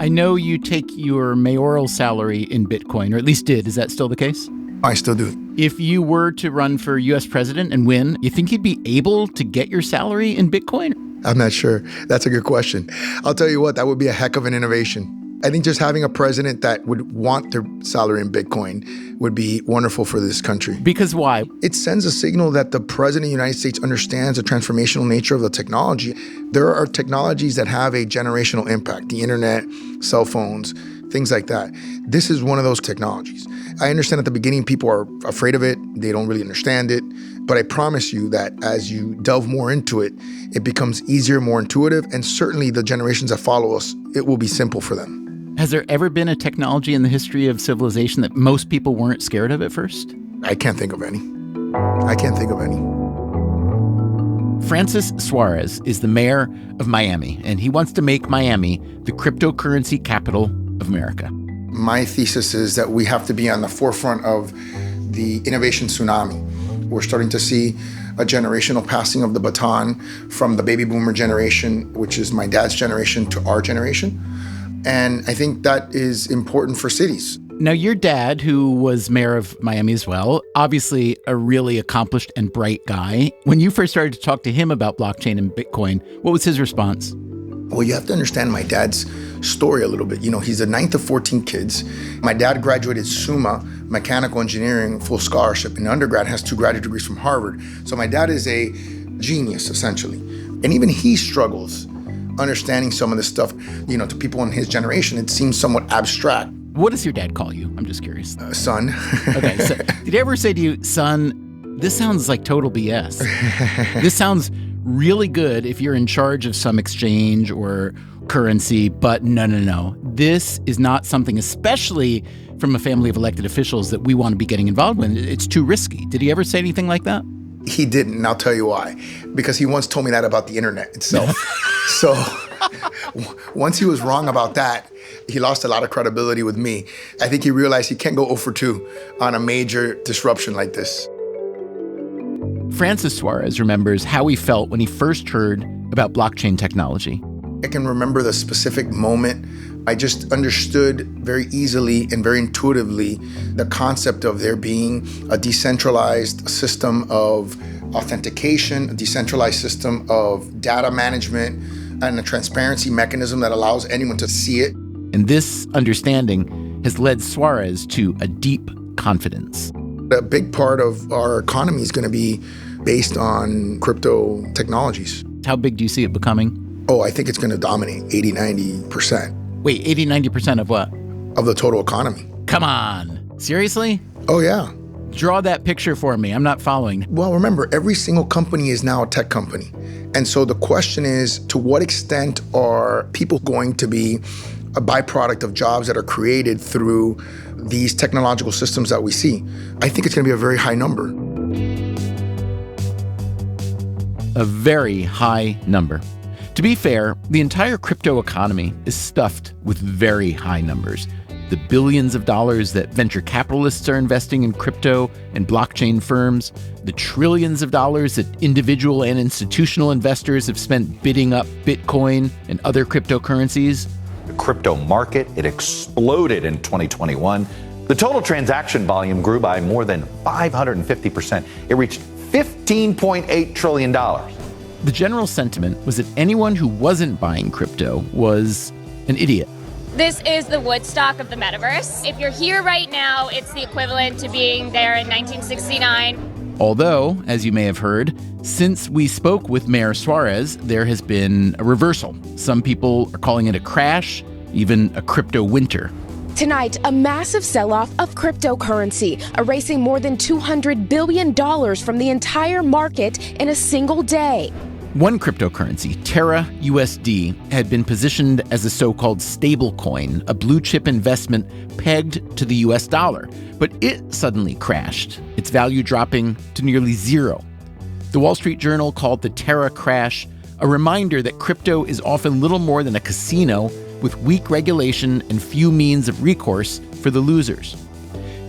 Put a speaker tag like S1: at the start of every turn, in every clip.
S1: I know you take your mayoral salary in Bitcoin, or at least did. Is that still the case?
S2: I still do.
S1: If you were to run for U.S. president and win, you think you'd be able to get your salary in Bitcoin?
S2: I'm not sure. That's a good question. I'll tell you what, that would be a heck of an innovation. I think just having a president that would want their salary in Bitcoin would be wonderful for this country.
S1: Because why?
S2: It sends a signal that the president of the United States understands the transformational nature of the technology. There are technologies that have a generational impact, the internet, cell phones, things like that. This is one of those technologies. I understand at the beginning people are afraid of it. They don't really understand it. But I promise you that as you delve more into it, it becomes easier, more intuitive, and certainly the generations that follow us, it will be simple for them.
S1: Has there ever been a technology in the history of civilization that most people weren't scared of at first?
S2: I can't think of any.
S1: Francis Suarez is the mayor of Miami, and he wants to make Miami the cryptocurrency capital of America.
S2: My thesis is that we have to be on the forefront of the innovation tsunami. We're starting to see a generational passing of the baton from the baby boomer generation, which is my dad's generation, to our generation. And I think that is important for cities.
S1: Now, your dad, who was mayor of Miami as well, obviously a really accomplished and bright guy. When you first started to talk to him about blockchain and Bitcoin, what was his response?
S2: Well, you have to understand my dad's story a little bit. You know, he's the ninth of 14 kids. My dad graduated SUMA, mechanical engineering, full scholarship. In undergrad, has 2 graduate degrees from Harvard. So my dad is a genius, essentially. And even he struggles understanding some of this stuff. You know, to people in his generation, it seems somewhat abstract.
S1: What does your dad call you? I'm just curious.
S2: Son.
S1: Okay, so did he ever say to you, son, this sounds like total BS. This sounds really good if you're in charge of some exchange or currency, but no. This is not something, especially from a family of elected officials, that we want to be getting involved with. It's too risky. Did he ever say anything like that?
S2: He didn't, and I'll tell you why. Because he once told me that about the internet itself. So once he was wrong about that, he lost a lot of credibility with me. I think he realized he can't go 0 for 2 on a major disruption like this.
S1: Francis Suarez remembers how he felt when he first heard about blockchain technology.
S2: I can remember the specific moment. I just understood very easily and very intuitively the concept of there being a decentralized system of authentication, a decentralized system of data management, and a transparency mechanism that allows anyone to see it.
S1: And this understanding has led Suarez to a deep confidence.
S2: A big part of our economy is going to be based on crypto technologies.
S1: How big do you see it becoming?
S2: Oh, I think it's going to dominate 80-90%.
S1: Wait, 80-90% of what?
S2: Of the total economy.
S1: Come on. Seriously?
S2: Oh, yeah.
S1: Draw that picture for me. I'm not following.
S2: Well, remember, every single company is now a tech company. And so the question is, to what extent are people going to be a byproduct of jobs that are created through these technological systems that we see? I think it's going to be a very high number.
S1: A very high number. To be fair, the entire crypto economy is stuffed with very high numbers. The billions of dollars that venture capitalists are investing in crypto and blockchain firms, the trillions of dollars that individual and institutional investors have spent bidding up Bitcoin and other cryptocurrencies.
S3: The crypto market, it exploded in 2021. The total transaction volume grew by more than 550%. It reached $15.8 trillion.
S1: The general sentiment was that anyone who wasn't buying crypto was an idiot.
S4: This is the Woodstock of the metaverse. If you're here right now, it's the equivalent to being there in 1969.
S1: Although, as you may have heard, since we spoke with Mayor Suarez, there has been a reversal. Some people are calling it a crash, even a crypto winter.
S5: Tonight, a massive sell-off of cryptocurrency, erasing more than $200 billion from the entire market in a single day.
S1: One cryptocurrency, Terra USD, had been positioned as a so-called stablecoin, a blue-chip investment pegged to the US dollar. But it suddenly crashed, its value dropping to nearly zero. The Wall Street Journal called the Terra crash a reminder that crypto is often little more than a casino with weak regulation and few means of recourse for the losers.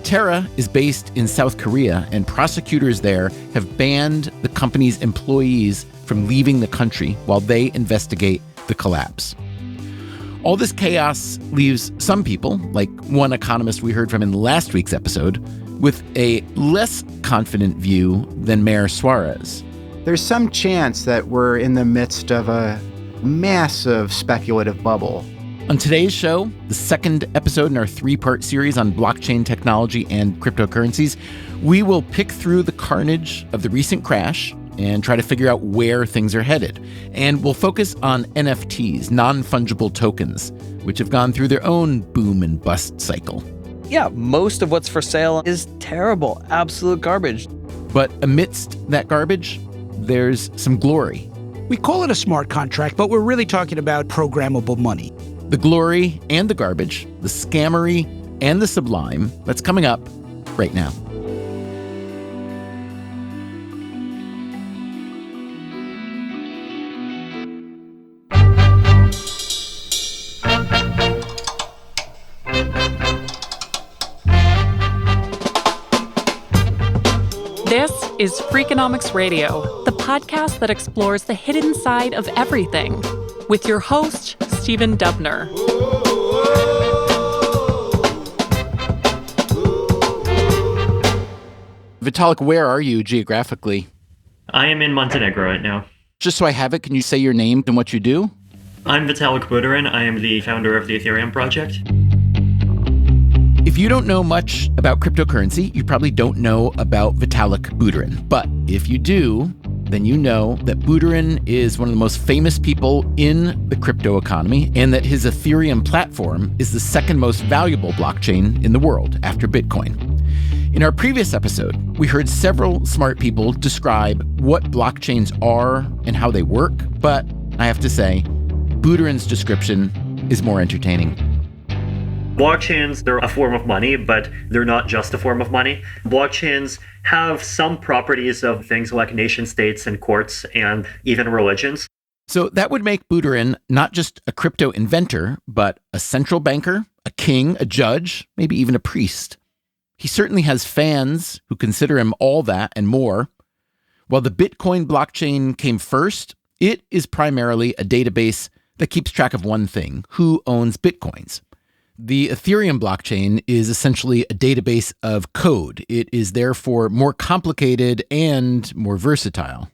S1: Terra is based in South Korea, and prosecutors there have banned the company's employees from leaving the country while they investigate the collapse. All this chaos leaves some people, like one economist we heard from in last week's episode, with a less confident view than Mayor Suarez.
S6: There's some chance that we're in the midst of a massive speculative bubble.
S1: On today's show, the second episode in our three-part series on blockchain technology and cryptocurrencies, we will pick through the carnage of the recent crash and try to figure out where things are headed. And we'll focus on NFTs, non-fungible tokens, which have gone through their own boom and bust cycle.
S7: Yeah, most of what's for sale is terrible, absolute garbage.
S1: But amidst that garbage, there's some glory.
S8: We call it a smart contract, but we're really talking about programmable money.
S1: The glory and the garbage, the scammery and the sublime, that's coming up right now.
S9: This is Freakonomics Radio, the podcast that explores the hidden side of everything, with your host, Stephen Dubner.
S1: Vitalik, where are you geographically?
S10: I am in Montenegro right now.
S1: Just so I have it, can you say your name and what you do?
S10: I'm Vitalik Buterin. I am the founder of the Ethereum project.
S1: If you don't know much about cryptocurrency, you probably don't know about Vitalik Buterin. But if you do, then you know that Buterin is one of the most famous people in the crypto economy and that his Ethereum platform is the second most valuable blockchain in the world after Bitcoin. In our previous episode, we heard several smart people describe what blockchains are and how they work, but I have to say, Buterin's description is more entertaining.
S10: Blockchains, they're a form of money, but they're not just a form of money. Blockchains have some properties of things like nation states and courts and even religions.
S1: So that would make Buterin not just a crypto inventor, but a central banker, a king, a judge, maybe even a priest. He certainly has fans who consider him all that and more. While the Bitcoin blockchain came first, it is primarily a database that keeps track of one thing: who owns Bitcoins. The Ethereum blockchain is essentially a database of code. It is therefore more complicated and more versatile.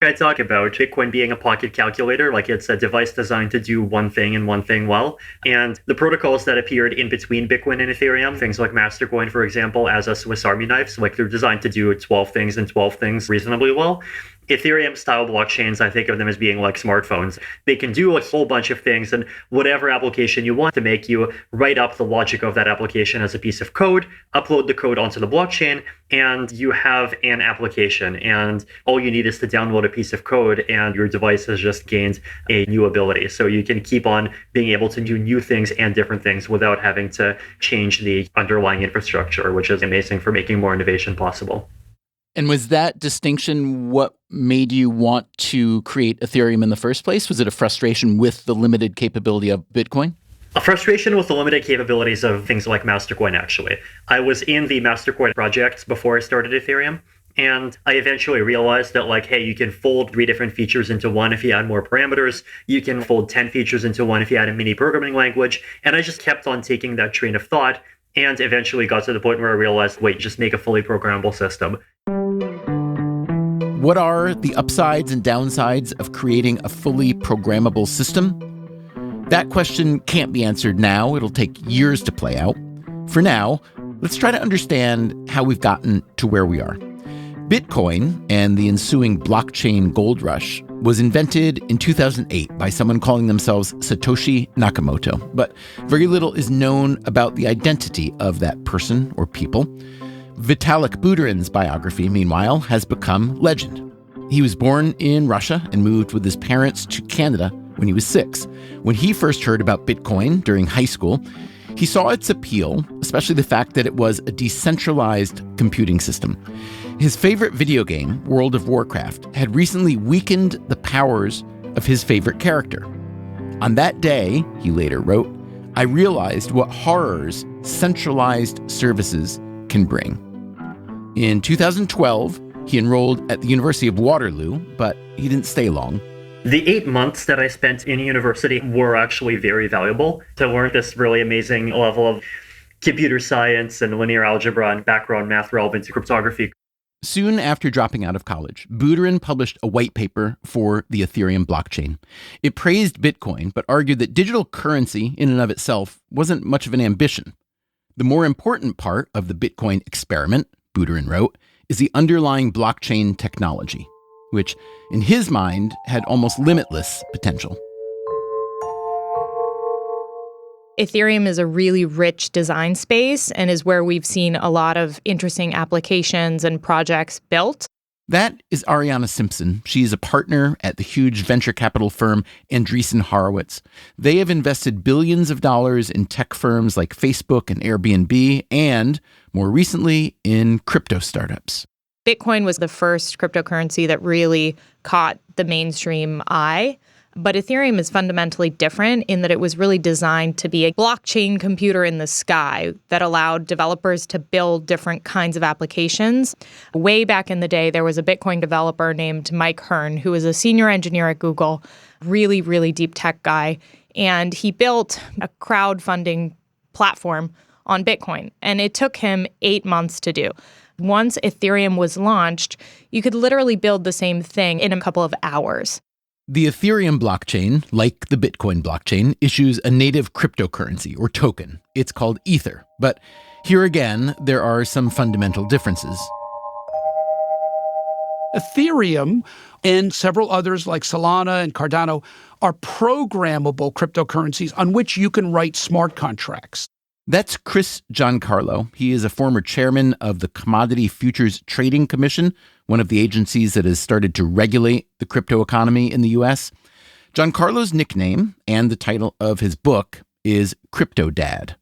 S10: I talk about Bitcoin being a pocket calculator, like it's a device designed to do one thing and one thing well. And the protocols that appeared in between Bitcoin and Ethereum, things like Mastercoin, for example, as a Swiss Army knife, so like they're designed to do 12 things and 12 things reasonably well. Ethereum-style blockchains, I think of them as being like smartphones. They can do a whole bunch of things, and whatever application you want to make, you write up the logic of that application as a piece of code, upload the code onto the blockchain, and you have an application. And all you need is to download a piece of code, and your device has just gained a new ability. So you can keep on being able to do new things and different things without having to change the underlying infrastructure, which is amazing for making more innovation possible.
S1: And was that distinction what made you want to create Ethereum in the first place? Was it a frustration with the limited capability of Bitcoin?
S10: A frustration with the limited capabilities of things like Mastercoin, actually. I was in the Mastercoin project before I started Ethereum, and I eventually realized that, like, hey, you can fold 3 different features into one if you add more parameters. You can fold 10 features into one if you add a mini programming language. And I just kept on taking that train of thought and eventually got to the point where I realized, wait, just make a fully programmable system.
S1: What are the upsides and downsides of creating a fully programmable system? That question can't be answered now. It'll take years to play out. For now, let's try to understand how we've gotten to where we are. Bitcoin and the ensuing blockchain gold rush was invented in 2008 by someone calling themselves Satoshi Nakamoto, but very little is known about the identity of that person or people. Vitalik Buterin's biography, meanwhile, has become legend. He was born in Russia and moved with his parents to Canada when he was 6. When he first heard about Bitcoin during high school, he saw its appeal, especially the fact that it was a decentralized computing system. His favorite video game, World of Warcraft, had recently weakened the powers of his favorite character. On that day, he later wrote, I realized what horrors centralized services can bring. In 2012, he enrolled at the University of Waterloo, but he didn't stay long.
S10: The 8 months that I spent in university were actually very valuable to learn this really amazing level of computer science and linear algebra and background math relevant to cryptography.
S1: Soon after dropping out of college, Buterin published a white paper for the Ethereum blockchain. It praised Bitcoin, but argued that digital currency in and of itself wasn't much of an ambition. The more important part of the Bitcoin experiment, Buterin wrote, is the underlying blockchain technology, which, in his mind, had almost limitless potential.
S11: Ethereum is a really rich design space and is where we've seen a lot of interesting applications and projects built.
S1: That is Ariana Simpson. She's a partner at the huge venture capital firm Andreessen Horowitz. They have invested billions of dollars in tech firms like Facebook and Airbnb, and more recently in crypto startups.
S11: Bitcoin was the first cryptocurrency that really caught the mainstream eye. But Ethereum is fundamentally different in that it was really designed to be a blockchain computer in the sky that allowed developers to build different kinds of applications. Way back in the day, there was a Bitcoin developer named Mike Hearn, who was a senior engineer at Google, really, really deep tech guy. And he built a crowdfunding platform on Bitcoin. And it took him 8 months to do. Once Ethereum was launched, you could literally build the same thing in a couple of hours.
S1: The Ethereum blockchain, like the Bitcoin blockchain, issues a native cryptocurrency or token. It's called Ether. But here again, there are some fundamental differences.
S8: Ethereum and several others like Solana and Cardano are programmable cryptocurrencies on which you can write smart contracts.
S1: That's Chris Giancarlo. He is a former chairman of the Commodity Futures Trading Commission, one of the agencies that has started to regulate the crypto economy in the U.S. Giancarlo's nickname and the title of his book is Crypto Dad.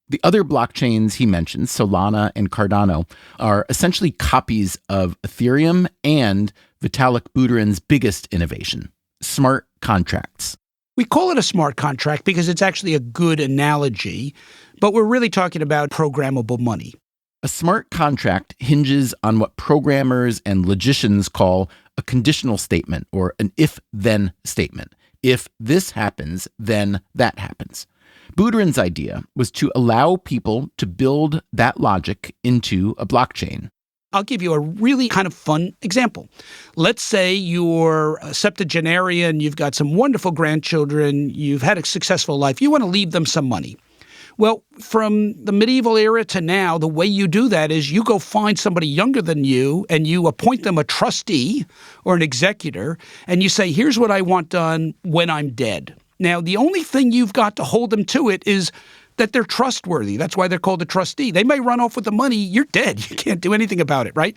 S1: The other blockchains he mentions, Solana and Cardano, are essentially copies of Ethereum and Vitalik Buterin's biggest innovation, smart contracts.
S8: We call it a smart contract because it's actually a good analogy, but we're really talking about programmable money.
S1: A smart contract hinges on what programmers and logicians call a conditional statement or an if-then statement. If this happens, then that happens. Buterin's idea was to allow people to build that logic into a blockchain.
S8: I'll give you a really kind of fun example. Let's say you're a septuagenarian, you've got some wonderful grandchildren, you've had a successful life, you want to leave them some money. Well, from the medieval era to now, the way you do that is you go find somebody younger than you and you appoint them a trustee or an executor, and you say, here's what I want done when I'm dead. Now, the only thing you've got to hold them to it is that they're trustworthy. That's why they're called a trustee. They may run off with the money. You're dead. You can't do anything about it, right?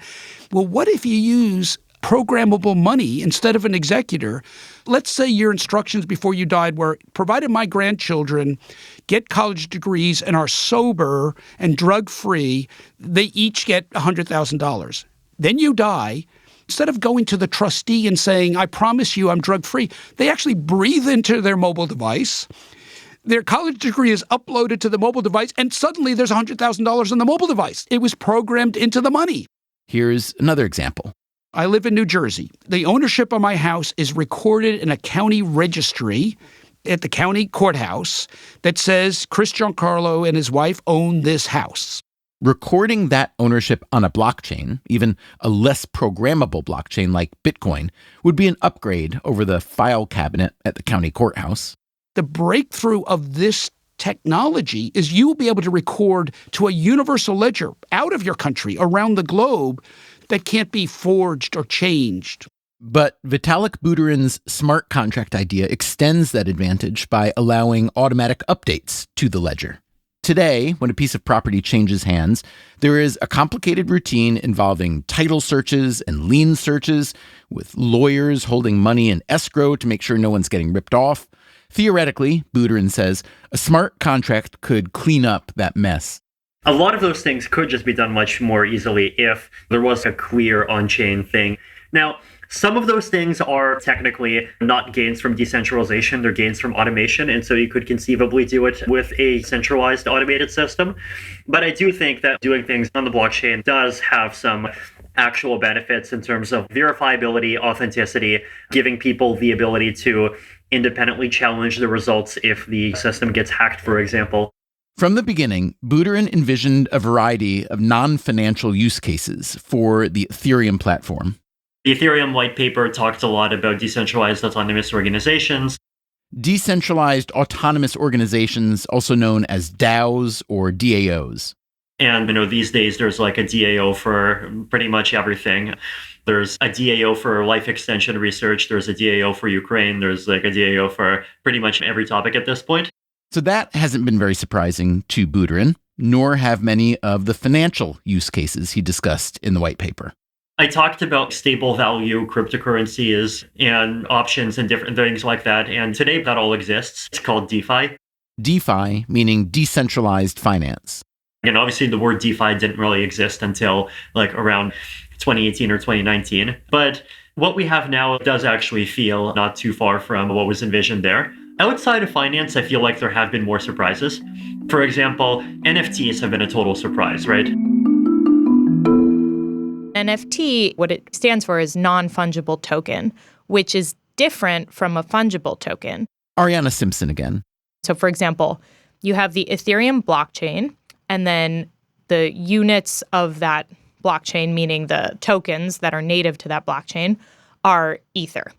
S8: Well, what if you use programmable money instead of an executor? Let's say your instructions before you died were, provided my grandchildren get college degrees and are sober and drug-free, they each get $100,000. Then you die. Instead of going to the trustee and saying, I promise you I'm drug-free, they actually breathe into their mobile device. Their college degree is uploaded to the mobile device, and suddenly there's $100,000 on the mobile device. It was programmed into the money.
S1: Here's another example.
S8: I live in New Jersey. The ownership of my house is recorded in a county registry at the county courthouse that says Chris Giancarlo and his wife own this house.
S1: Recording that ownership on a blockchain, even a less programmable blockchain like Bitcoin, would be an upgrade over the file cabinet at the county courthouse.
S8: The breakthrough of this technology is you will be able to record to a universal ledger out of your country, around the globe, that can't be forged or changed.
S1: But Vitalik Buterin's smart contract idea extends that advantage by allowing automatic updates to the ledger. Today, when a piece of property changes hands, there is a complicated routine involving title searches and lien searches, with lawyers holding money in escrow to make sure no one's getting ripped off. Theoretically, Buterin says, a smart contract could clean up that mess.
S10: A lot of those things could just be done much more easily if there was a clear on-chain thing. Now, some of those things are technically not gains from decentralization, they're gains from automation, and so you could conceivably do it with a centralized automated system. But I do think that doing things on the blockchain does have some actual benefits in terms of verifiability, authenticity, giving people the ability to independently challenge the results if the system gets hacked, for example.
S1: From the beginning, Buterin envisioned a variety of non-financial use cases for the Ethereum platform.
S10: The Ethereum white paper talked a lot about decentralized autonomous organizations.
S1: Decentralized autonomous organizations, also known as DAOs or DAOs.
S10: And, these days there's like a DAO for pretty much everything. There's a DAO for life extension research. There's a DAO for Ukraine. There's like a DAO for pretty much every topic at this point.
S1: So that hasn't been very surprising to Buterin, nor have many of the financial use cases he discussed in the white paper.
S10: I talked about stable value cryptocurrencies and options and different things like that. And today that all exists. It's called DeFi.
S1: DeFi meaning decentralized finance.
S10: And obviously the word DeFi didn't really exist until like around 2018 or 2019. But what we have now does actually feel not too far from what was envisioned there. Outside of finance, I feel like there have been more surprises. For example, NFTs have been a total surprise, right?
S11: NFT, what it stands for is non-fungible token, which is different from a fungible token.
S1: Ariana Simpson again.
S11: So for example, you have the Ethereum blockchain, and then the units of that blockchain, meaning the tokens that are native to that blockchain, are Ether.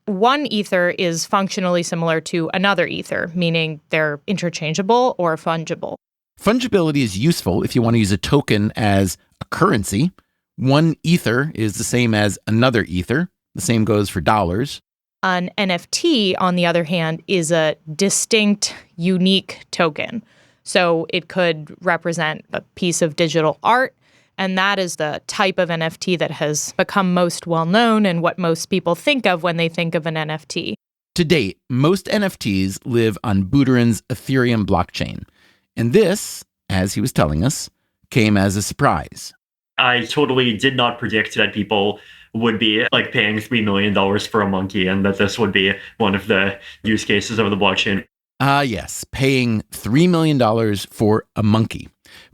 S11: One Ether is functionally similar to another Ether, meaning they're interchangeable or fungible.
S1: Fungibility is useful if you want to use a token as a currency. One Ether is the same as another Ether. The same goes for dollars.
S11: An NFT, on the other hand, is a distinct, unique token. So it could represent a piece of digital art, and that is the type of NFT that has become most well-known and what most people think of when they think of an NFT.
S1: To date, most NFTs live on Buterin's Ethereum blockchain. And this, as he was telling us, came as a surprise.
S10: I totally did not predict that people would be like paying $3 million for a monkey and that this would be one of the use cases of the blockchain.
S1: Yes, paying $3 million for a monkey.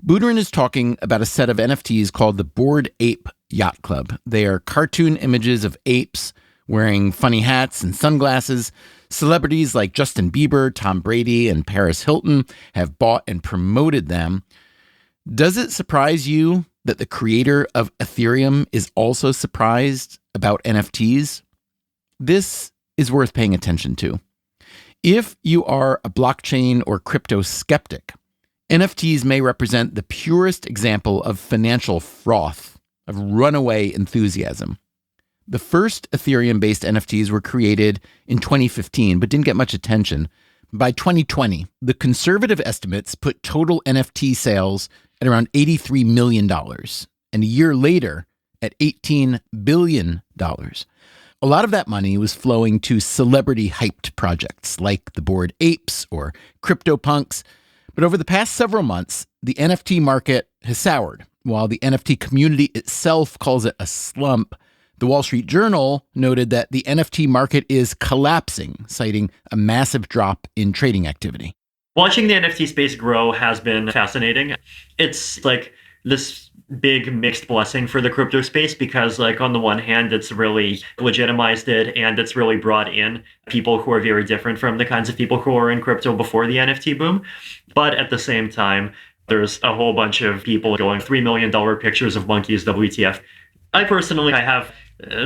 S1: Buterin is talking about a set of NFTs called the Bored Ape Yacht Club. They are cartoon images of apes wearing funny hats and sunglasses. Celebrities like Justin Bieber, Tom Brady, and Paris Hilton have bought and promoted them. Does it surprise you that the creator of Ethereum is also surprised about NFTs? This is worth paying attention to. If you are a blockchain or crypto skeptic, NFTs may represent the purest example of financial froth, of runaway enthusiasm. The first Ethereum-based NFTs were created in 2015, but didn't get much attention. By 2020, the conservative estimates put total NFT sales at around $83 million, and a year later at $18 billion. A lot of that money was flowing to celebrity-hyped projects like the Bored Apes or CryptoPunks. But over the past several months, the NFT market has soured. While the NFT community itself calls it a slump, the Wall Street Journal noted that the NFT market is collapsing, citing a massive drop in trading activity.
S10: Watching the NFT space grow has been fascinating. It's like this big mixed blessing for the crypto space because, like, on the one hand, it's really legitimized it and it's really brought in people who are very different from the kinds of people who were in crypto before the NFT boom. But at the same time, there's a whole bunch of people going $3 million pictures of monkeys, WTF. I have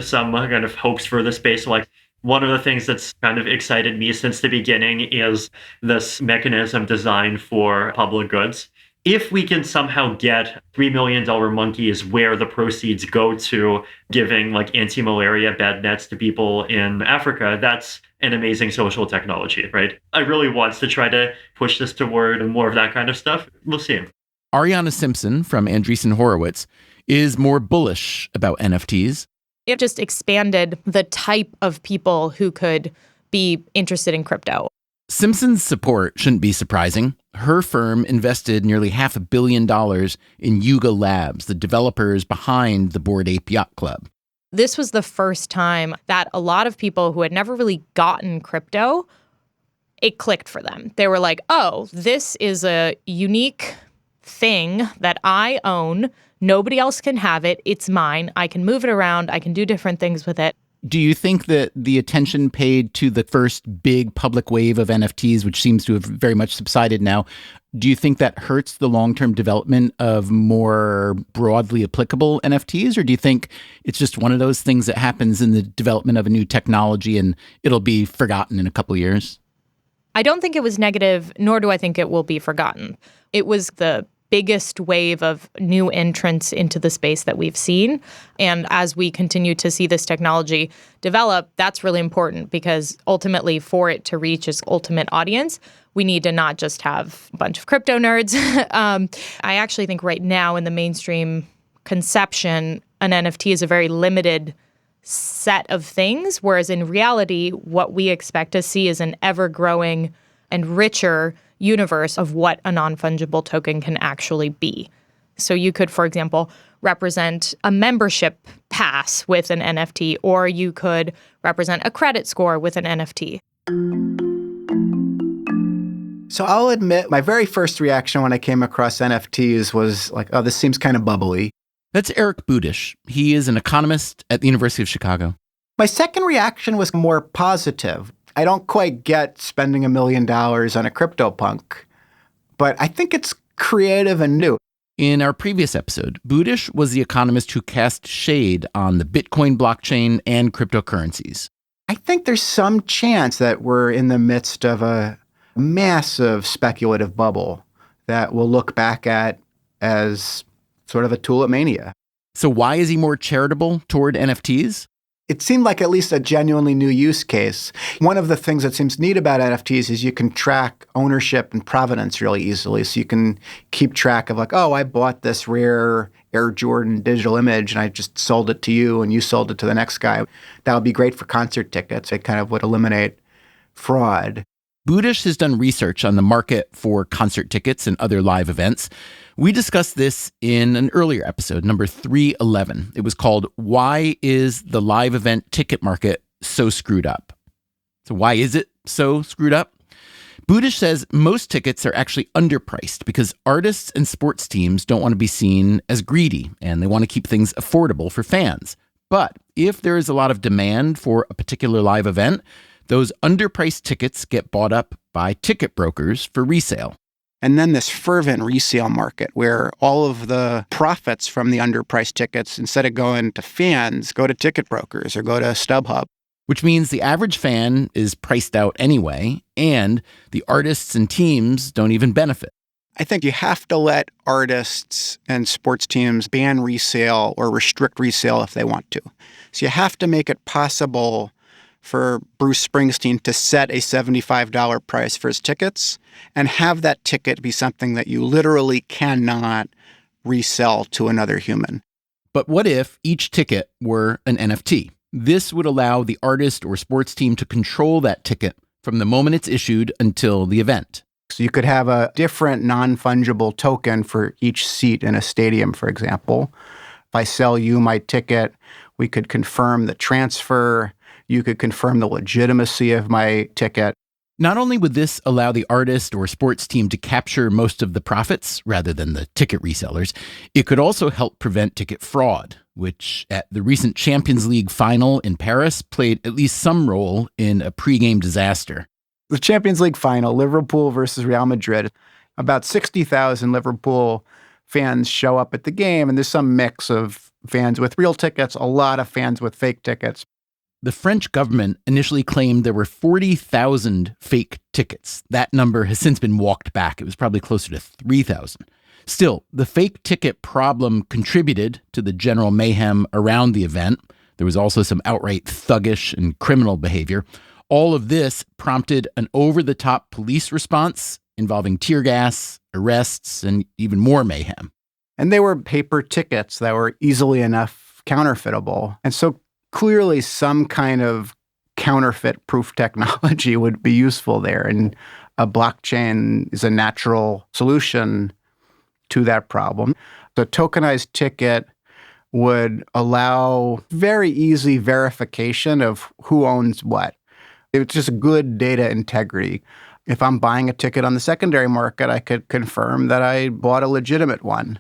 S10: some kind of hopes for the space. Like, one of the things that's kind of excited me since the beginning is this mechanism designed for public goods. If we can somehow get $3 million monkeys where the proceeds go to giving like anti-malaria bed nets to people in Africa, that's an amazing social technology, right? I really want to try to push this toward more of that kind of stuff. We'll see.
S1: Ariana Simpson from Andreessen Horowitz is more bullish about NFTs.
S11: It just expanded the type of people who could be interested in crypto.
S1: Simpson's support shouldn't be surprising. Her firm invested nearly $500 million in Yuga Labs, the developers behind the Bored Ape Yacht Club.
S11: This was the first time that a lot of people who had never really gotten crypto, it clicked for them. They were like, oh, this is a unique thing that I own. Nobody else can have it. It's mine. I can move it around. I can do different things with it.
S1: Do you think that the attention paid to the first big public wave of NFTs, which seems to have very much subsided now, do you think that hurts the long-term development of more broadly applicable NFTs? Or do you think it's just one of those things that happens in the development of a new technology and it'll be forgotten in a couple of years?
S11: I don't think it was negative, nor do I think it will be forgotten. It was the biggest wave of new entrants into the space that we've seen. And as we continue to see this technology develop, that's really important because ultimately for it to reach its ultimate audience, we need to not just have a bunch of crypto nerds. I actually think right now in the mainstream conception, an NFT is a very limited set of things, whereas in reality, what we expect to see is an ever-growing and richer universe of what a non-fungible token can actually be. So you could, for example, represent a membership pass with an NFT, or you could represent a credit score with an NFT.
S6: So I'll admit my very first reaction when I came across NFTs was like, oh, this seems kind of bubbly.
S1: That's Eric Budish. He is an economist at the University of Chicago.
S6: My second reaction was more positive. I don't quite get spending $1 million on a CryptoPunk, but I think it's creative and new.
S1: In our previous episode, Budish was the economist who cast shade on the Bitcoin blockchain and cryptocurrencies.
S6: I think there's some chance that we're in the midst of a massive speculative bubble that we'll look back at as sort of a tulip mania.
S1: So why is he more charitable toward NFTs?
S6: It seemed like at least a genuinely new use case. One of the things that seems neat about NFTs is you can track ownership and provenance really easily. So you can keep track of like, oh, I bought this rare Air Jordan digital image and I just sold it to you and you sold it to the next guy. That would be great for concert tickets. It kind of would eliminate fraud.
S1: Budish has done research on the market for concert tickets and other live events. We discussed this in an earlier episode, number 311. It was called, Why is the Live Event Ticket Market So Screwed Up? So why is it so screwed up? Budish says most tickets are actually underpriced because artists and sports teams don't want to be seen as greedy and they want to keep things affordable for fans. But if there is a lot of demand for a particular live event, those underpriced tickets get bought up by ticket brokers for resale.
S6: And then this fervent resale market where all of the profits from the underpriced tickets, instead of going to fans, go to ticket brokers or go to StubHub.
S1: Which means the average fan is priced out anyway, and the artists and teams don't even benefit.
S6: I think you have to let artists and sports teams ban resale or restrict resale if they want to. So you have to make it possible for Bruce Springsteen to set a $75 price for his tickets and have that ticket be something that you literally cannot resell to another human.
S1: But what if each ticket were an NFT? This would allow the artist or sports team to control that ticket from the moment it's issued until the event.
S6: So you could have a different non-fungible token for each seat in a stadium, for example. If I sell you my ticket, we could confirm the transfer. You could confirm the legitimacy of my ticket.
S1: Not only would this allow the artist or sports team to capture most of the profits rather than the ticket resellers, it could also help prevent ticket fraud, which at the recent Champions League final in Paris played at least some role in a pregame disaster.
S6: The Champions League final, Liverpool versus Real Madrid, about 60,000 Liverpool fans show up at the game, and there's some mix of fans with real tickets, a lot of fans with fake tickets.
S1: The French government initially claimed there were 40,000 fake tickets. That number has since been walked back. It was probably closer to 3,000. Still, the fake ticket problem contributed to the general mayhem around the event. There was also some outright thuggish and criminal behavior. All of this prompted an over-the-top police response involving tear gas, arrests, and even more mayhem.
S6: And they were paper tickets that were easily enough counterfeitable. And so clearly some kind of counterfeit proof technology would be useful there. And a blockchain is a natural solution to that problem. The tokenized ticket would allow very easy verification of who owns what. It's just good data integrity. If I'm buying a ticket on the secondary market, I could confirm that I bought a legitimate one.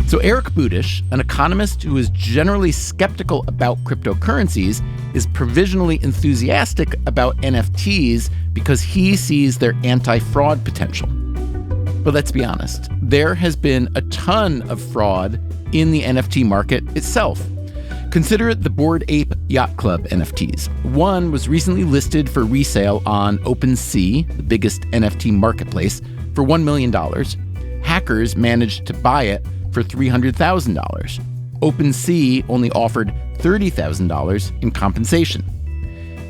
S1: So Eric Budish, an economist who is generally skeptical about cryptocurrencies, is provisionally enthusiastic about NFTs because he sees their anti-fraud potential. But let's be honest, there has been a ton of fraud in the NFT market itself. Consider the Bored Ape Yacht Club NFTs. One was recently listed for resale on OpenSea, the biggest NFT marketplace, for $1 million. Hackers managed to buy it for $300,000. OpenSea only offered $30,000 in compensation.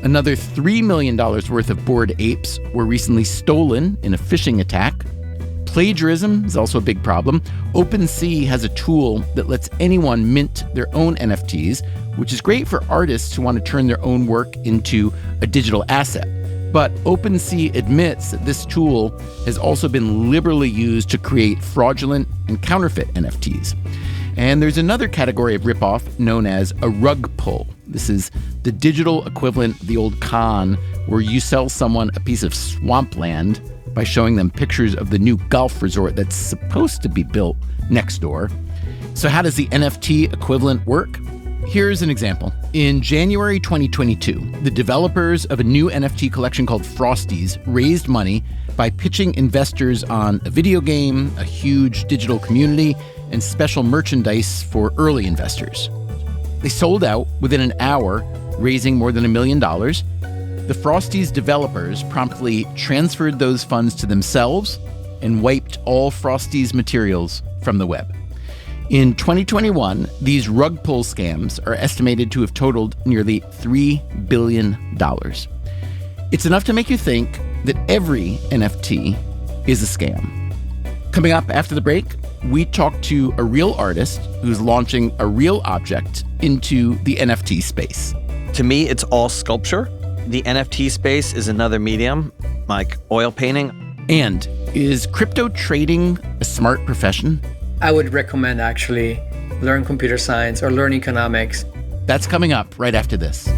S1: Another $3 million worth of Bored Apes were recently stolen in a phishing attack. Plagiarism is also a big problem. OpenSea has a tool that lets anyone mint their own NFTs, which is great for artists who want to turn their own work into a digital asset. But OpenSea admits that this tool has also been liberally used to create fraudulent and counterfeit NFTs. And there's another category of ripoff known as a rug pull. This is the digital equivalent of the old con, where you sell someone a piece of swampland by showing them pictures of the new golf resort that's supposed to be built next door. So how does the NFT equivalent work? Here's an example. In January 2022, the developers of a new NFT collection called Frosties raised money by pitching investors on a video game, a huge digital community, and special merchandise for early investors. They sold out within an hour, raising more than $1 million. The Frosties developers promptly transferred those funds to themselves and wiped all Frosties materials from the web. In 2021, these rug pull scams are estimated to have totaled nearly $3 billion. It's enough to make you think that every NFT is a scam. Coming up after the break, we talk to a real artist who's launching a real object into the NFT space.
S7: To me, it's all sculpture. The NFT space is another medium, like oil painting.
S1: And is crypto trading a smart profession?
S12: I would recommend actually learn computer science or learn economics.
S1: That's coming up right after this.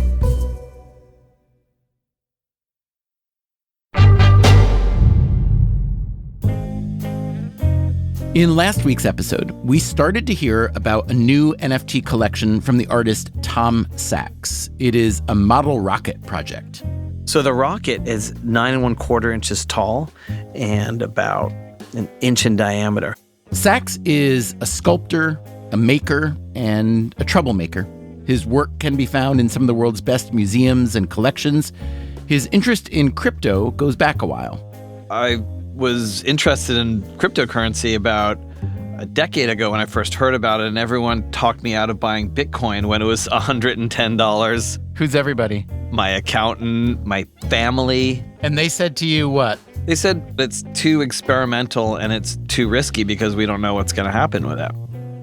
S1: In last week's episode, we started to hear about a new NFT collection from the artist Tom Sachs. It is a model rocket project.
S7: So the rocket is 9 1/4 inches tall and about 1 inch in diameter.
S1: Sachs is a sculptor, a maker, and a troublemaker. His work can be found in some of the world's best museums and collections. His interest in crypto goes back a while.
S7: I was interested in cryptocurrency about a decade ago when I first heard about it, and everyone talked me out of buying Bitcoin when it was $110.
S1: Who's everybody?
S7: My accountant, my family.
S1: And they said to you what?
S7: They said it's too experimental and it's too risky because we don't know what's going to happen with it.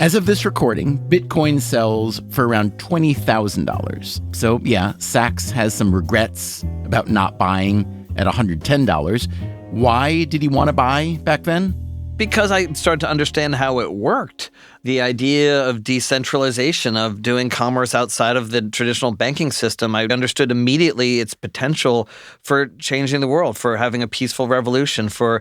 S1: As of this recording, Bitcoin sells for around $20,000. So yeah, Sachs has some regrets about not buying at $110. Why did he want to buy back then?
S7: Because I started to understand how it worked. The idea of decentralization, of doing commerce outside of the traditional banking system, I understood immediately its potential for changing the world, for having a peaceful revolution, for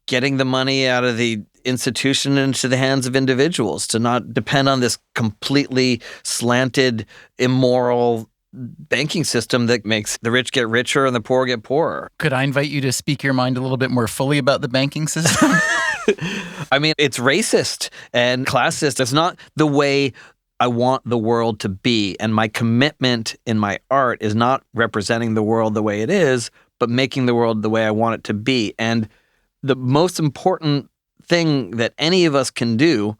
S7: getting the money out of the institution into the hands of individuals, to not depend on this completely slanted, immoral banking system that makes the rich get richer and the poor get poorer.
S1: Could I invite you to speak your mind a little bit more fully about the banking system?
S7: I mean, it's racist and classist. It's not the way I want the world to be. And my commitment in my art is not representing the world the way it is, but making the world the way I want it to be. And the most important thing that any of us can do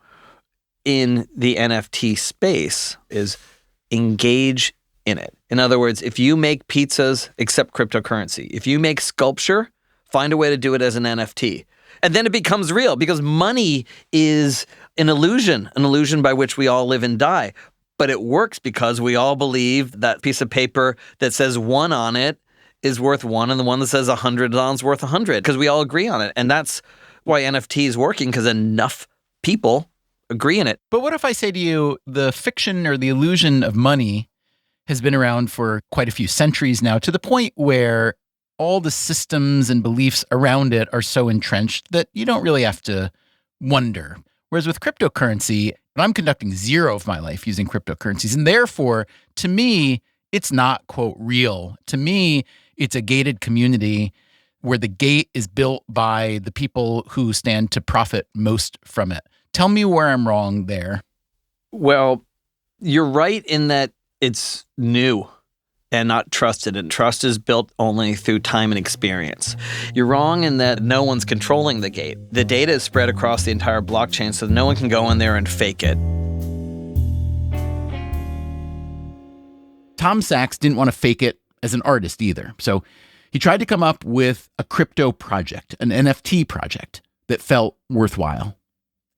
S7: in the NFT space is engage in it. In other words, if you make pizzas, accept cryptocurrency. If you make sculpture, find a way to do it as an NFT. And then it becomes real, because money is an illusion by which we all live and die. But it works because we all believe that piece of paper that says 1 on it is worth 1, and the one that says 100 on is worth 100, because we all agree on it. And that's why NFT is working, because enough people agree in it.
S1: But what if I say to you, the fiction or the illusion of money has been around for quite a few centuries now, to the point where all the systems and beliefs around it are so entrenched that you don't really have to wonder. Whereas with cryptocurrency, I'm conducting zero of my life using cryptocurrencies. And therefore, to me, it's not, quote, real. To me, it's a gated community where the gate is built by the people who stand to profit most from it. Tell me where I'm wrong there.
S7: Well, you're right in that it's new and not trusted, and trust is built only through time and experience. You're wrong in that no one's controlling the gate. The data is spread across the entire blockchain, so no one can go in there and fake it.
S1: Tom Sachs didn't want to fake it as an artist either. So he tried to come up with a crypto project, an NFT project that felt worthwhile.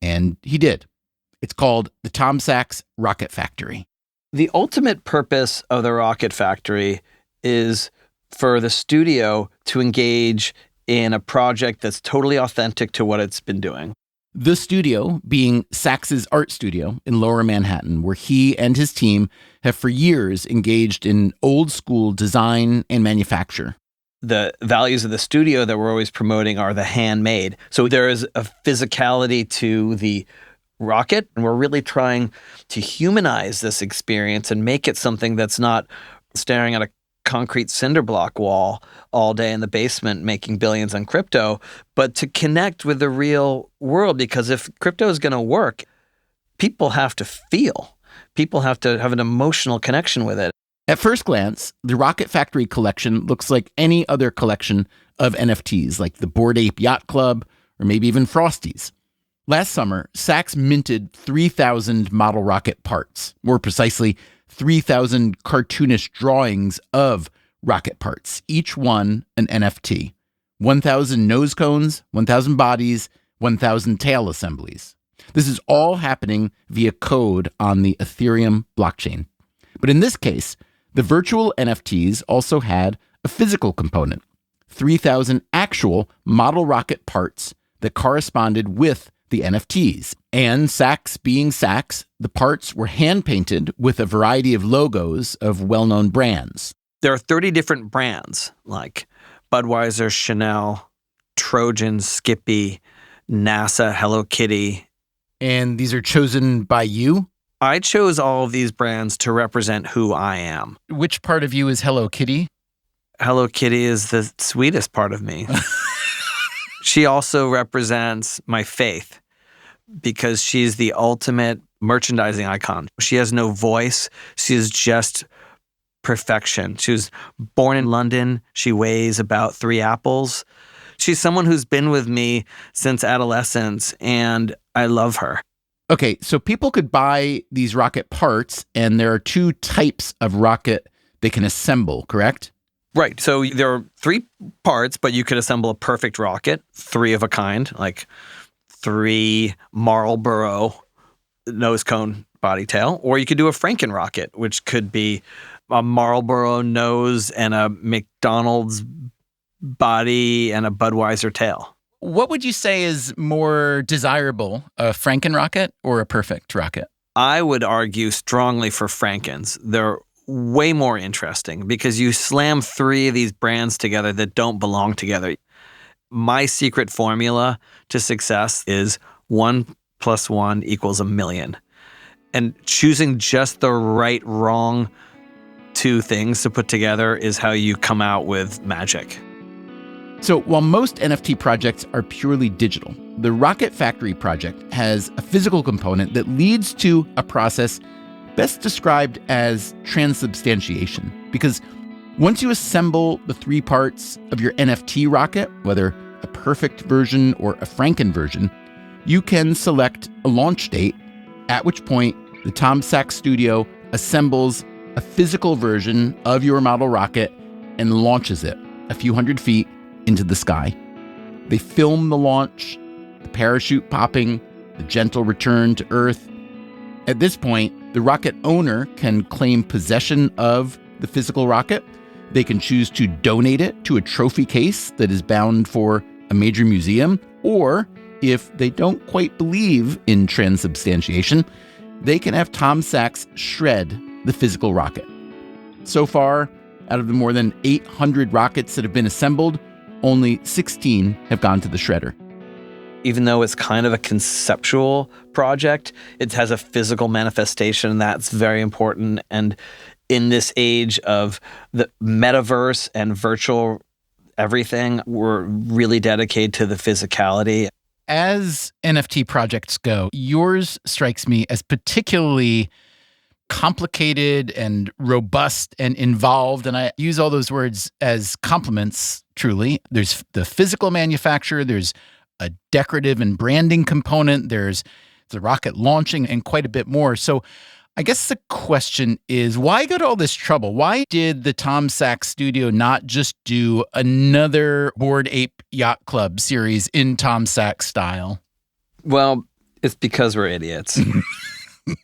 S1: And he did. It's called the Tom Sachs Rocket Factory.
S7: The ultimate purpose of the Rocket Factory is for the studio to engage in a project that's totally authentic to what it's been doing.
S1: The studio being Sachs's art studio in Lower Manhattan, where he and his team have for years engaged in old school design and manufacture.
S7: The values of the studio that we're always promoting are the handmade. So there is a physicality to the rocket, and we're really trying to humanize this experience and make it something that's not staring at a concrete cinder block wall all day in the basement making billions on crypto, but to connect with the real world. Because if crypto is going to work, people have to feel. People have to have an emotional connection with it.
S1: At first glance, the Rocket Factory collection looks like any other collection of NFTs, like the Bored Ape Yacht Club, or maybe even Frosties. Last summer, Sachs minted 3,000 model rocket parts, more precisely, 3,000 cartoonish drawings of rocket parts, each one an NFT. 1,000 nose cones, 1,000 bodies, 1,000 tail assemblies. This is all happening via code on the Ethereum blockchain. But in this case, the virtual NFTs also had a physical component, 3,000 actual model rocket parts that corresponded with the NFTs. And Sachs being Sachs, the parts were hand-painted with a variety of logos of well-known brands.
S7: There are 30 different brands, like Budweiser, Chanel, Trojan, Skippy, NASA, Hello Kitty.
S1: And these are chosen by you?
S7: I chose all of these brands to represent who I am.
S1: Which part of you is Hello Kitty?
S7: Hello Kitty is the sweetest part of me. She also represents my faith because she's the ultimate merchandising icon. She has no voice. She is just perfection. She was born in London. She weighs about 3 apples. She's someone who's been with me since adolescence, and I love her.
S1: Okay, so people could buy these rocket parts, and there are 2 types of rocket they can assemble, correct?
S7: Right. So there are 3 parts, but you could assemble a perfect rocket, 3 of a kind, like 3 Marlboro nose cone body tail, or you could do a Franken rocket, which could be a Marlboro nose and a McDonald's body and a Budweiser tail.
S1: What would you say is more desirable, a Franken rocket or a perfect rocket?
S7: I would argue strongly for Frankens. They're way more interesting because you slam 3 of these brands together that don't belong together. My secret formula to success is 1 + 1 = 1,000,000. And choosing just the right, wrong 2 things to put together is how you come out with magic.
S1: So while most NFT projects are purely digital, the Rocket Factory project has a physical component that leads to a process best described as transubstantiation. Because once you assemble the 3 parts of your NFT rocket, whether a perfect version or a Franken version, you can select a launch date, at which point the Tom Sachs studio assembles a physical version of your model rocket and launches it a few hundred feet into the sky. They film the launch, the parachute popping, the gentle return to Earth. At this point, the rocket owner can claim possession of the physical rocket. They can choose to donate it to a trophy case that is bound for a major museum, or if they don't quite believe in transubstantiation, they can have Tom Sachs shred the physical rocket. So far, Out of the more than 800 rockets that have been assembled, only 16 have gone to the shredder.
S7: Even though it's kind of a conceptual project, it has a physical manifestation that's very important. And in this age of the metaverse and virtual everything, we're really dedicated to the physicality.
S1: As NFT projects go, yours strikes me as particularly complicated and robust and involved. And I use all those words as compliments, truly. There's the physical manufacture, there's a decorative and branding component, there's the rocket launching, and quite a bit more. So I guess the question is, why go to all this trouble? Why did the Tom Sachs studio not just do another Bored Ape Yacht Club series in Tom Sachs style?
S7: Well, it's because we're idiots.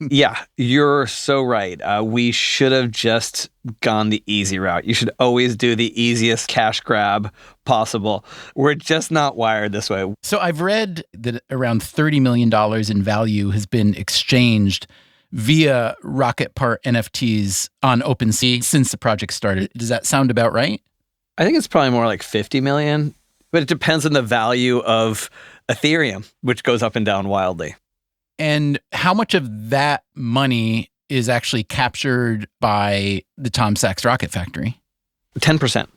S7: Yeah, you're so right. We should have just gone the easy route. You should always do the easiest cash grab possible. We're just not wired this way.
S1: So I've read that around $30 million in value has been exchanged via rocket part NFTs on OpenSea since the project started. Does that sound about right?
S7: I think it's probably more like 50 million, but it depends on the value of Ethereum, which goes up and down wildly.
S1: And how much of that money is actually captured by the Tom Sachs Rocket Factory?
S7: 10%. And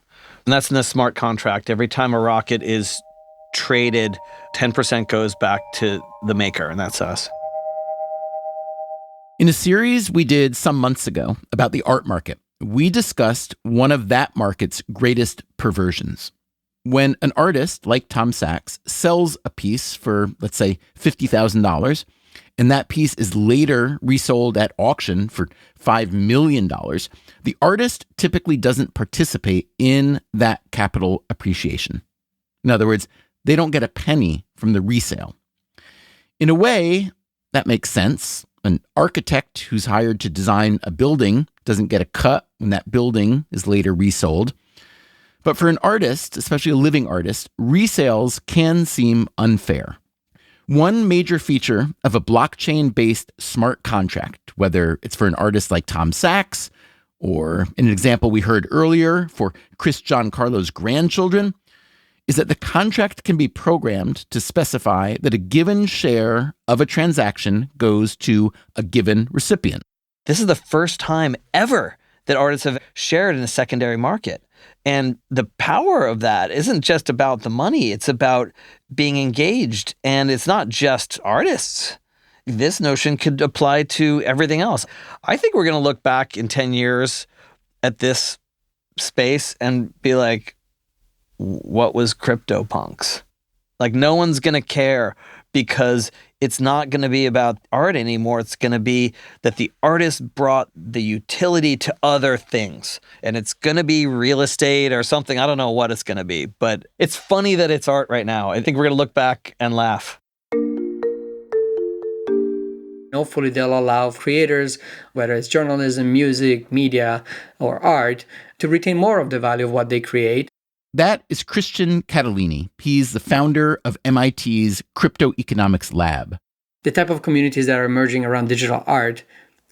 S7: that's in the smart contract. Every time a rocket is traded, 10% goes back to the maker, and that's us.
S1: In a series we did some months ago about the art market, we discussed one of that market's greatest perversions. When an artist like Tom Sachs sells a piece for, let's say, $50,000, and that piece is later resold at auction for $5 million, the artist typically doesn't participate in that capital appreciation. In other words, they don't get a penny from the resale. In a way, that makes sense. An architect who's hired to design a building doesn't get a cut when that building is later resold. But for an artist, especially a living artist, resales can seem unfair. One major feature of a blockchain-based smart contract, whether it's for an artist like Tom Sachs, or in an example we heard earlier for Chris Giancarlo's grandchildren, is that the contract can be programmed to specify that a given share of a transaction goes to a given recipient.
S7: This is the first time ever that artists have shared in a secondary market. And the power of that isn't just about the money, it's about being engaged. And it's not just artists. This notion could apply to everything else. I think we're going to look back in 10 years at this space and be like, what was CryptoPunks? Like, no one's going to care because it's not going to be about art anymore. It's going to be that the artist brought the utility to other things. And it's going to be real estate or something. I don't know what it's going to be, but it's funny that it's art right now. I think we're going to look back and laugh.
S12: Hopefully they'll allow creators, whether it's journalism, music, media, or art, to retain more of the value of what they create.
S1: That is Christian Catalini. He's the founder of MIT's Cryptoeconomics Lab.
S12: The type of communities that are emerging around digital art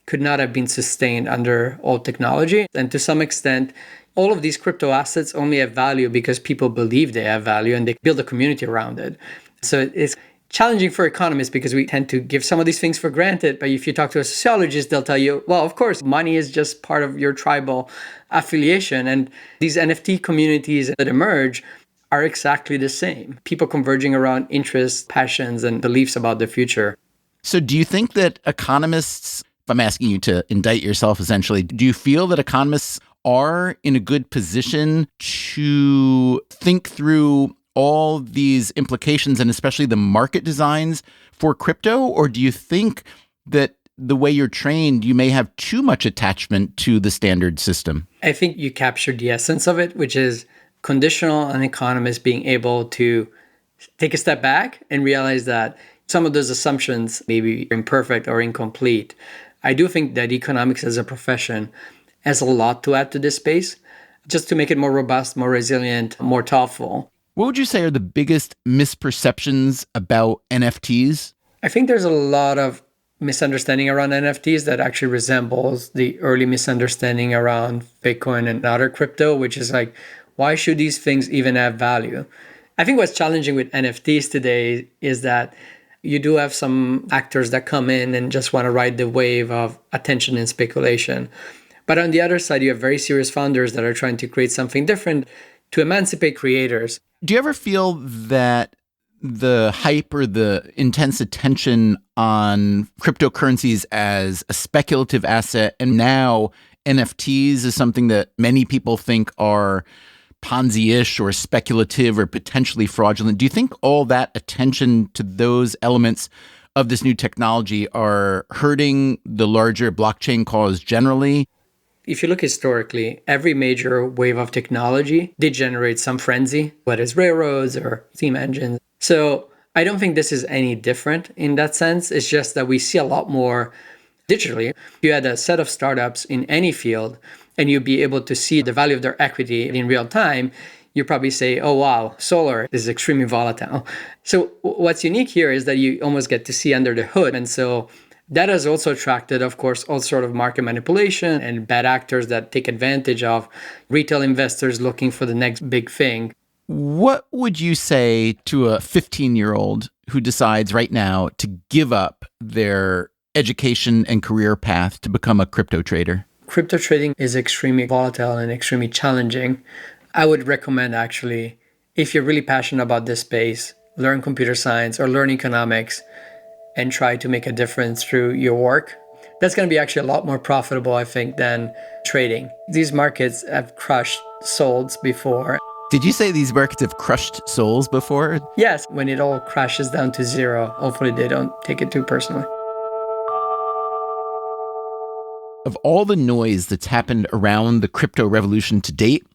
S12: could not have been sustained under old technology. And to some extent, all of these crypto assets only have value because people believe they have value and they build a community around it. So it's challenging for economists because we tend to give some of these things for granted. But if you talk to a sociologist, they'll tell you, well, of course, money is just part of your tribal affiliation. And these NFT communities that emerge are exactly the same. People converging around interests, passions, and beliefs about the future.
S1: So do you think that economists, if I'm asking you to indict yourself essentially, do you feel that economists are in a good position to think through all these implications and especially the market designs for crypto? Or do you think that the way you're trained, you may have too much attachment to the standard system?
S12: I think you captured the essence of it, which is conditional on economists being able to take a step back and realize that some of those assumptions may be imperfect or incomplete. I do think that economics as a profession has a lot to add to this space, just to make it more robust, more resilient, more thoughtful.
S1: What would you say are the biggest misperceptions about NFTs?
S12: I think there's a lot of misunderstanding around NFTs that actually resembles the early misunderstanding around Bitcoin and other crypto, which is like, why should these things even have value? I think what's challenging with NFTs today is that you do have some actors that come in and just want to ride the wave of attention and speculation. But on the other side, you have very serious founders that are trying to create something different to emancipate creators.
S1: Do you ever feel that the hype or the intense attention on cryptocurrencies as a speculative asset, and now NFTs is something that many people think are Ponzi-ish or speculative or potentially fraudulent? Do you think all that attention to those elements of this new technology are hurting the larger blockchain cause generally?
S12: If you look historically, every major wave of technology did generate some frenzy, whether it's railroads or steam engines. So I don't think this is any different in that sense. It's just that we see a lot more digitally. If you had a set of startups in any field and you'd be able to see the value of their equity in real time, you probably say, oh, wow, solar is extremely volatile. So what's unique here is that you almost get to see under the hood. And so that has also attracted, of course, all sort of market manipulation and bad actors that take advantage of retail investors looking for the next big thing.
S1: What would you say to a 15-year-old who decides right now to give up their education and career path to become a crypto trader?
S12: Crypto trading is extremely volatile and extremely challenging. I would recommend, actually, if you're really passionate about this space, learn computer science or learn economics and try to make a difference through your work. That's going to be actually a lot more profitable, I think, than trading. These markets have crushed souls before.
S1: Did you say these markets have crushed souls before?
S12: Yes, when it all crashes down to zero, hopefully they don't take it too personally.
S1: Of all the noise that's happened around the crypto revolution to date,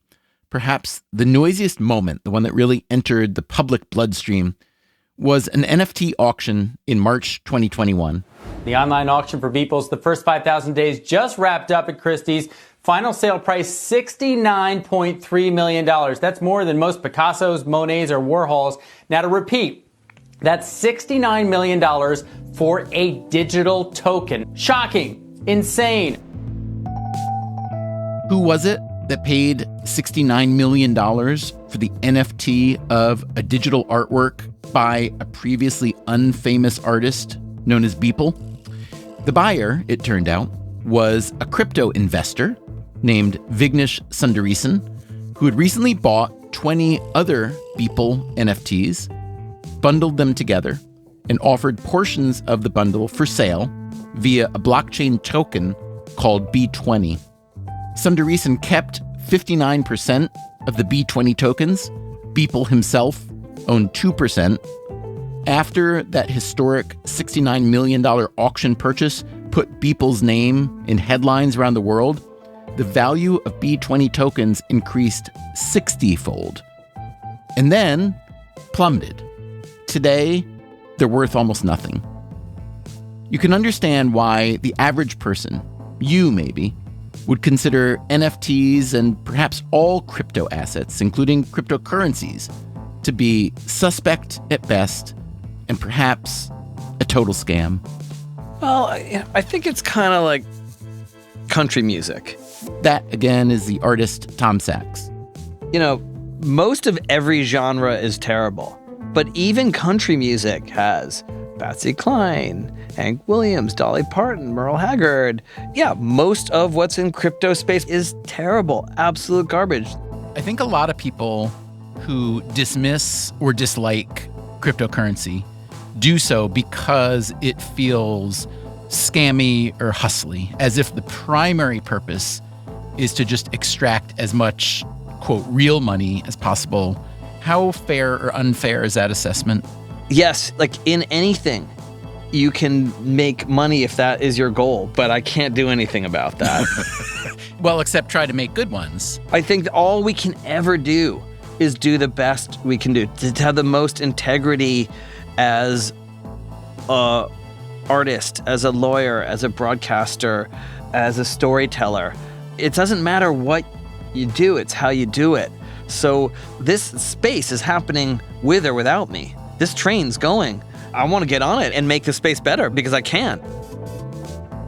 S1: perhaps the noisiest moment, the one that really entered the public bloodstream, was an NFT auction in March 2021.
S13: The online auction for Beeple's The First 5,000 Days just wrapped up at Christie's. Final sale price, $69.3 million. That's more than most Picassos, Monets, or Warhols. Now to repeat, that's $69 million for a digital token. Shocking. Insane.
S1: Who was it that paid $69 million for the NFT of a digital artwork by a previously unfamous artist known as Beeple? The buyer, it turned out, was a crypto investor named Vignesh Sundaresan, who had recently bought 20 other Beeple NFTs, bundled them together, and offered portions of the bundle for sale via a blockchain token called B20. Sundaresan kept 59% of the B20 tokens. Beeple himself owned 2%. After that historic $69 million auction purchase put Beeple's name in headlines around the world, the value of B20 tokens increased 60-fold. And then plummeted. Today, they're worth almost nothing. You can understand why the average person, you maybe, would consider NFTs and perhaps all crypto assets, including cryptocurrencies, to be suspect at best and perhaps a total scam.
S7: Well, I think it's kind of like country music.
S1: That, again, is the artist Tom Sachs.
S7: You know, most of every genre is terrible, but even country music has Patsy Cline, Hank Williams, Dolly Parton, Merle Haggard. Yeah, most of what's in crypto space is terrible, absolute garbage.
S1: I think a lot of people who dismiss or dislike cryptocurrency do so because it feels scammy or hustly, as if the primary purpose is to just extract as much, quote, real money as possible. How fair or unfair is that assessment?
S7: Yes, like in anything, you can make money if that is your goal, but I can't do anything about that.
S1: Well, except try to make good ones.
S7: I think all we can ever do is do the best we can do, to have the most integrity as a artist, as a lawyer, as a broadcaster, as a storyteller. It doesn't matter what you do, it's how you do it. So this space is happening with or without me. This train's going. I want to get on it and make the space better because I can.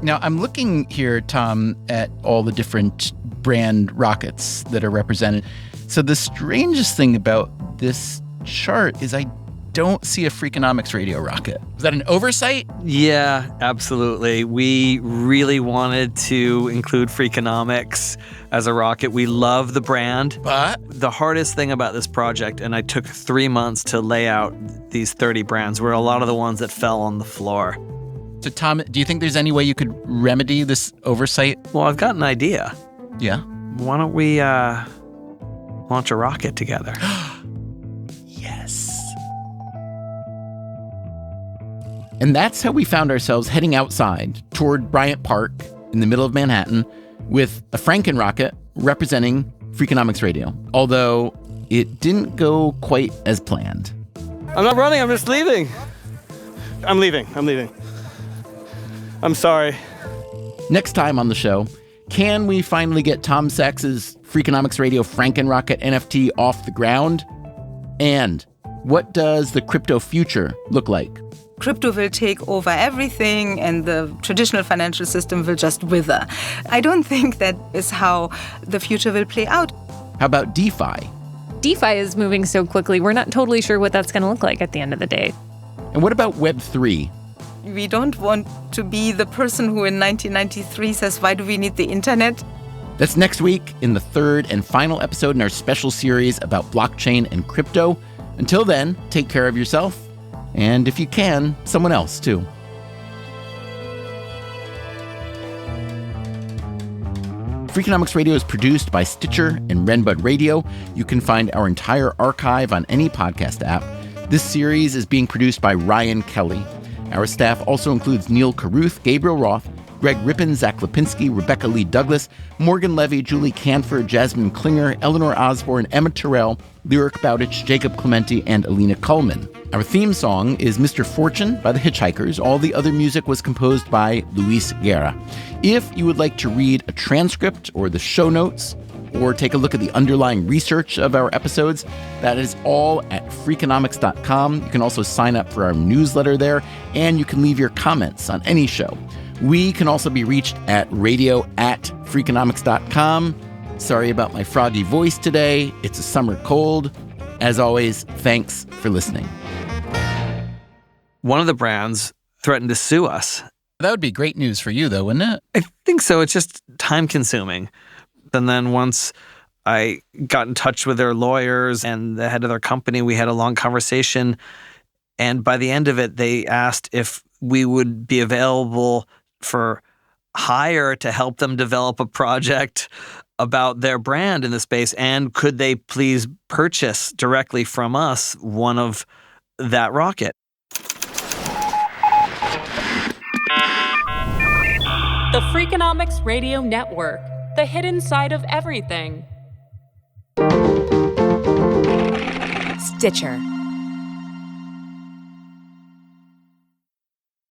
S1: Now, I'm looking here, Tom, at all the different brand rockets that are represented. So the strangest thing about this chart is I don't see a Freakonomics radio rocket. Is that an oversight?
S7: Yeah, absolutely. We really wanted to include Freakonomics as a rocket. We love the brand.
S1: But
S7: the hardest thing about this project, and I took 3 months to lay out these 30 brands, were a lot of the ones that fell on the floor.
S1: So, Tom, do you think there's any way you could remedy this oversight?
S7: Well, I've got an idea.
S1: Yeah?
S7: Why don't we launch a rocket together?
S1: Yes. And that's how we found ourselves heading outside toward Bryant Park in the middle of Manhattan with a Franken rocket representing Freakonomics Radio, although it didn't go quite as planned.
S14: I'm not running, I'm just leaving. I'm leaving. I'm sorry.
S1: Next time on the show, can we finally get Tom Sachs's Freakonomics Radio Franken rocket NFT off the ground? And what does the crypto future look like?
S15: Crypto will take over everything and the traditional financial system will just wither. I don't think that is how the future will play out.
S1: How about DeFi?
S16: DeFi is moving so quickly, we're not totally sure what that's going to look like at the end of the day.
S1: And what about Web3?
S15: We don't want to be the person who in 1993 says, why do we need the internet?
S1: That's next week in the third and final episode in our special series about blockchain and crypto. Until then, take care of yourself. And if you can, someone else too. Freakonomics Radio is produced by Stitcher and Renbud Radio. You can find our entire archive on any podcast app. This series is being produced by Ryan Kelly. Our staff also includes Neil Carruth, Gabriel Roth, Greg Rippin, Zach Lipinski, Rebecca Lee Douglas, Morgan Levy, Julie Canford, Jasmine Klinger, Eleanor Osborne, Emma Terrell, Lyric Bowditch, Jacob Clementi, and Alina Kuhlman. Our theme song is Mr. Fortune by the Hitchhikers. All the other music was composed by Luis Guerra. If you would like to read a transcript or the show notes, or take a look at the underlying research of our episodes, that is all at Freakonomics.com. You can also sign up for our newsletter there, and you can leave your comments on any show. We can also be reached at radio@Freakonomics.com. Sorry about my froggy voice today. It's a summer cold. As always, thanks for listening.
S7: One of the brands threatened to sue us.
S1: That would be great news for you, though, wouldn't it?
S7: I think so. It's just time-consuming. And then once I got in touch with their lawyers and the head of their company, we had a long conversation. And by the end of it, they asked if we would be available for hire to help them develop a project about their brand in the space. And could they please purchase directly from us one of that rocket?
S9: The Freakonomics Radio Network. The hidden side of everything.
S17: Stitcher.